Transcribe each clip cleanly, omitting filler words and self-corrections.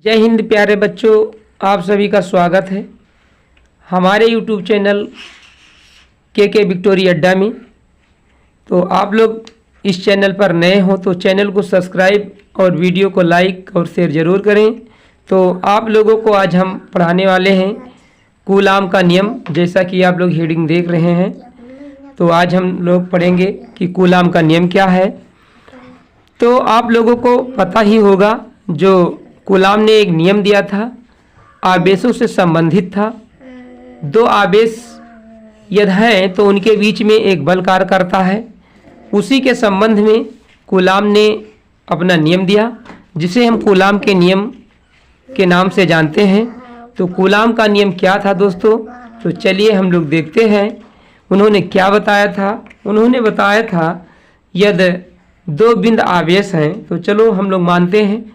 जय हिंद प्यारे बच्चों, आप सभी का स्वागत है हमारे YouTube चैनल के विक्टोरी अड्डा में। तो आप लोग इस चैनल पर नए हो तो चैनल को सब्सक्राइब और वीडियो को लाइक और शेयर ज़रूर करें। तो आप लोगों को आज हम पढ़ाने वाले हैं कूलाम का नियम, जैसा कि आप लोग हेडिंग देख रहे हैं। तो आज हम लोग पढ़ेंगे कि कूलाम का नियम क्या है। तो आप लोगों को पता ही होगा, जो कूलाम ने एक नियम दिया था, आवेशों से संबंधित था। दो आवेश यदि हैं तो उनके बीच में एक बल कार्य करता है। उसी के संबंध में कूलाम ने अपना नियम दिया, जिसे हम कूलाम के नियम के नाम से जानते हैं। तो कूलाम का नियम क्या था दोस्तों? तो चलिए हम लोग देखते हैं उन्होंने क्या बताया था। उन्होंने बताया था यदि दो बिंद आवेश हैं, तो चलो हम लोग मानते हैं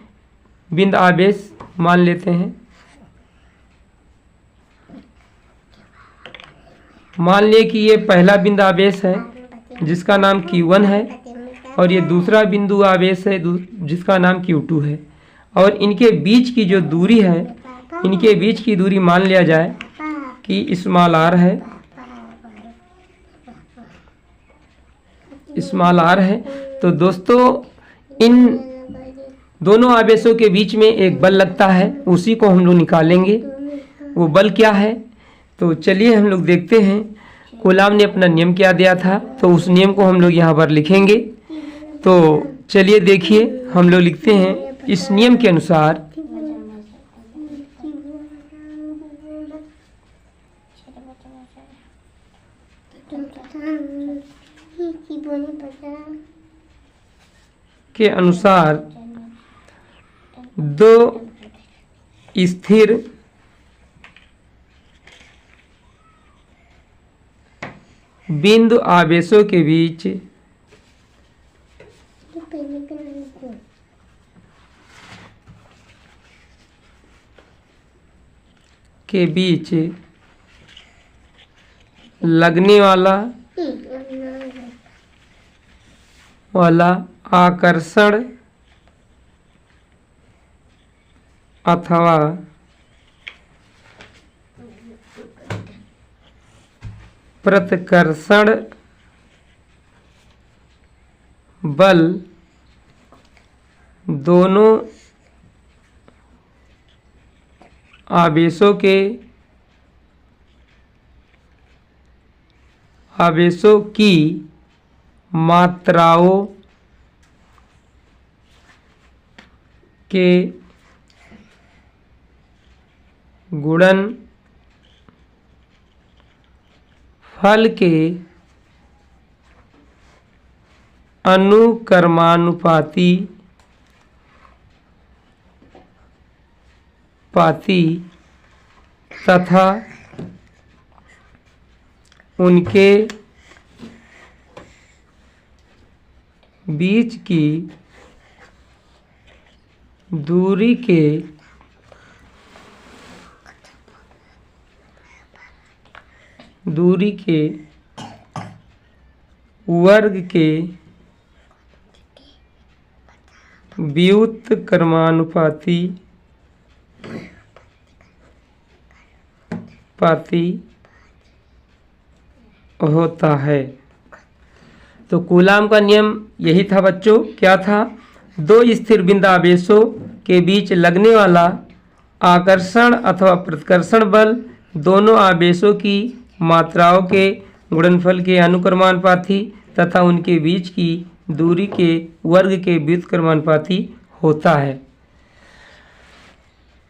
बिंद आवेश मान लेते हैं। मान लिए कि ये पहला बिंदु आवेश है जिसका नाम Q1 है, और ये दूसरा बिंदु आवेश है जिसका नाम Q2 है। और इनके बीच की जो दूरी है, इनके बीच की दूरी मान लिया जाए कि स्मॉल r है, स्मॉल r है। तो दोस्तों इन दोनों आवेशों के बीच में एक बल लगता है, उसी को हम लोग निकालेंगे। वो बल क्या है? तो चलिए हम लोग देखते हैं कूलाम ने अपना नियम क्या दिया था। तो उस नियम को हम लोग यहाँ पर लिखेंगे। तो चलिए देखिए, हम लोग लिखते हैं इस नियम के अनुसार दो स्थिर बिंदु आवेशों के बीच लगने वाला आकर्षण अथवा प्रतिकर्षण बल दोनों आवेशों की मात्राओं के गुणनफल के अनुक्रमानुपाती तथा उनके बीच की दूरी के वर्ग के व्युत्क्रमानुपाती होता है। तो कूलाम का नियम यही था बच्चों। क्या था? दो स्थिर बिंदु आवेशों के बीच लगने वाला आकर्षण अथवा प्रतिकर्षण बल दोनों आवेशों की मात्राओं के गुणनफल के अनुक्रमानुपाती तथा उनके बीच की दूरी के वर्ग के व्युत्क्रमानुपाती होता है।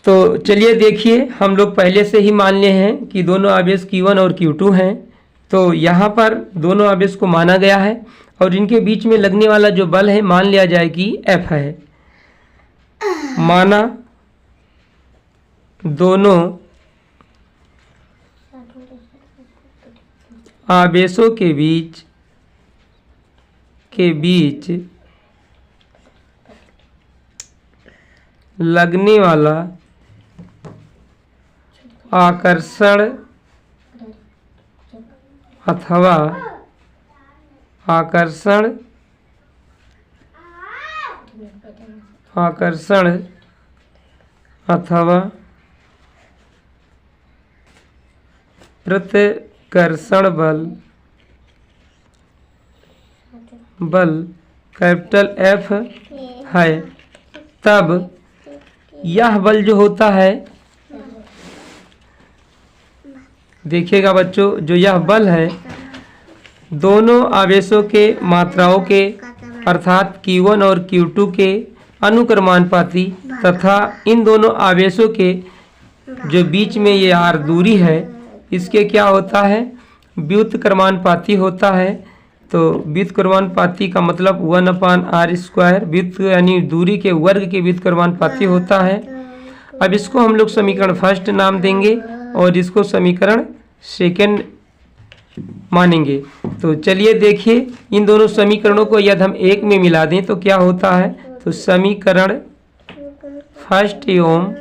तो चलिए देखिए, हम लोग पहले से ही मान लिए हैं कि दोनों आवेश Q1 और Q2 हैं। तो यहाँ पर दोनों आवेश को माना गया है और इनके बीच में लगने वाला जो बल है मान लिया जाए कि F है। माना दोनों आवेशों के बीच लगने वाला आकर्षण अथवा अथवा प्रतिकर्षण बल कैपिटल F है, तब यह बल जो होता है, देखिएगा बच्चों, जो यह बल है दोनों आवेशों के मात्राओं के अर्थात Q1 और Q2 के अनुक्रमानुपाती तथा इन दोनों आवेशों के जो बीच में ये r दूरी है इसके क्या होता है, व्युत्क्रमानुपाती होता है। तो व्युत्क्रमानुपाती का मतलब 1/r², व्युत्त यानी दूरी के वर्ग के व्युत्क्रमानुपाती होता है। अब इसको हम लोग समीकरण फर्स्ट नाम देंगे और इसको समीकरण सेकंड मानेंगे। तो चलिए देखिए, इन दोनों समीकरणों को यदि हम एक में मिला दें तो क्या होता है। तो समीकरण फर्स्ट एवं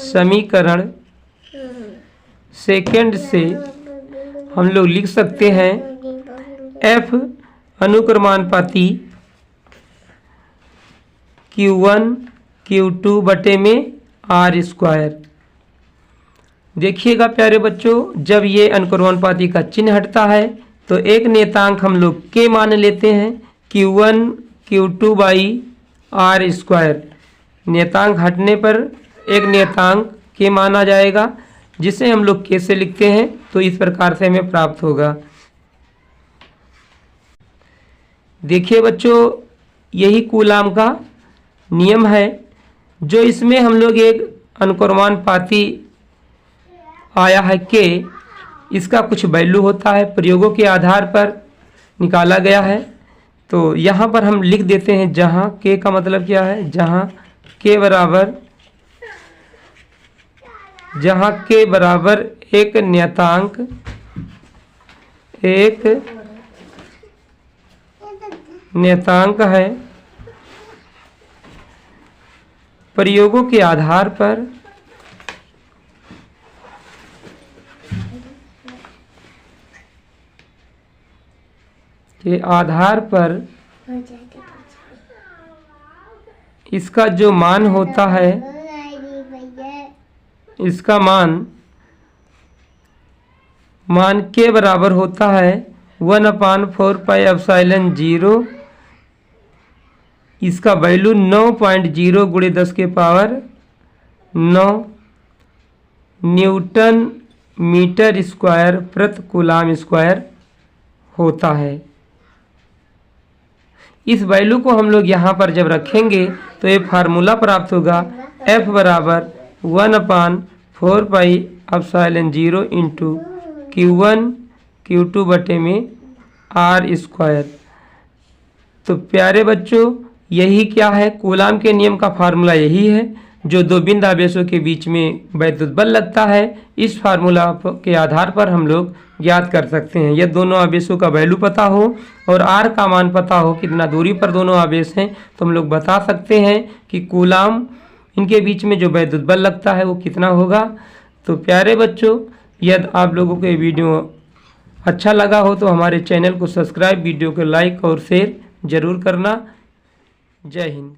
समीकरण सेकंड से हम लोग लिख सकते हैं F अनुक्रमानुपाती Q1 Q2 बटे में r²। देखिएगा प्यारे बच्चों, जब ये अनुक्रमानुपाती का चिन्ह हटता है तो एक नियतांक हम लोग k मान लेते हैं, Q1 Q2 बाई r²। नियतांक हटने पर एक नियतांक k माना जाएगा, जिसे हम लोग k से लिखते हैं। तो इस प्रकार से हमें प्राप्त होगा। देखिए बच्चों, यही कूलाम का नियम है, जो इसमें हम लोग एक अनुक्रमानुपाती आया है k, इसका कुछ वैल्यू होता है, प्रयोगों के आधार पर निकाला गया है। तो यहाँ पर हम लिख देते हैं, जहाँ k का मतलब क्या है, जहाँ k बराबर एक नियतांक है, प्रयोगों के आधार पर इसका जो मान होता है, इसका मान के बराबर होता है 1/4πε0। इसका वैल्यू 9.0 गुणे 10 के पावर 9 न्यूटन मीटर स्क्वायर प्रति कूलाम स्क्वायर होता है। इस वैल्यू को हम लोग यहाँ पर जब रखेंगे तो ये फार्मूला प्राप्त होगा, F बराबर 1/4πε0 इंटू Q1 Q2 बटे में r²। तो प्यारे बच्चों, यही क्या है, कूलाम के नियम का फार्मूला यही है, जो दो बिंदु आवेशों के बीच में वैद्युत बल लगता है। इस फार्मूला के आधार पर हम लोग ज्ञात कर सकते हैं। यदि दोनों आवेशों का वैल्यू पता हो और r का मान पता हो, कितना दूरी पर दोनों आवेश हैं, तो हम लोग बता सकते हैं कि कूलाम इनके बीच में जो वैद्युत बल लगता है वो कितना होगा। तो प्यारे बच्चों, यदि आप लोगों को ये वीडियो अच्छा लगा हो तो हमारे चैनल को सब्सक्राइब, वीडियो को लाइक और शेयर ज़रूर करना। जय हिंद।